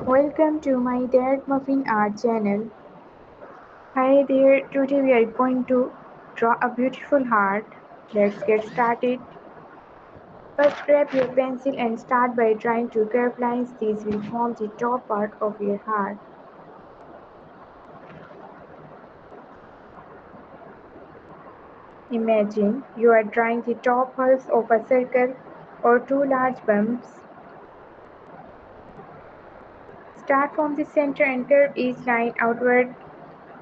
Welcome to my ThatMuffinART channel. Hi there, today we are going to draw a beautiful heart. Let's get started. First grab your pencil and start by drawing two curved lines. These will form the top part of your heart. Imagine you are drawing the top halves of a circle or two large bumps. Start from the center and curve each line outward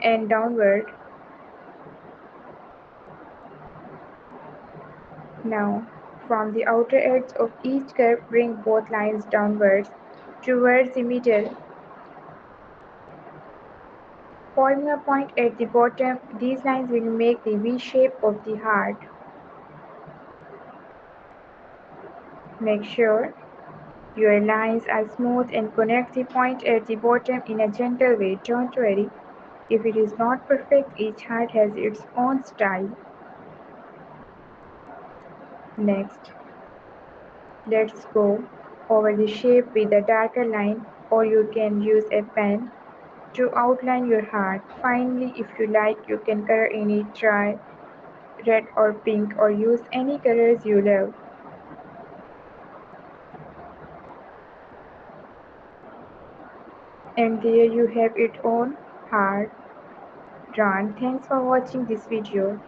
and downward. Now, from the outer edge of each curve, bring both lines downwards towards the middle, forming a point at the bottom. These lines will make the V shape of the heart. Make sure your lines are smooth and connect the point at the bottom in a gentle way. Don't worry if it is not perfect, each heart has its own style. Next, let's go over the shape with a darker line, or you can use a pen to outline your heart. Finally, if you like, you can color in it, try red or pink, or use any colors you love. And there you have it own heart drawn. Thanks for watching this video.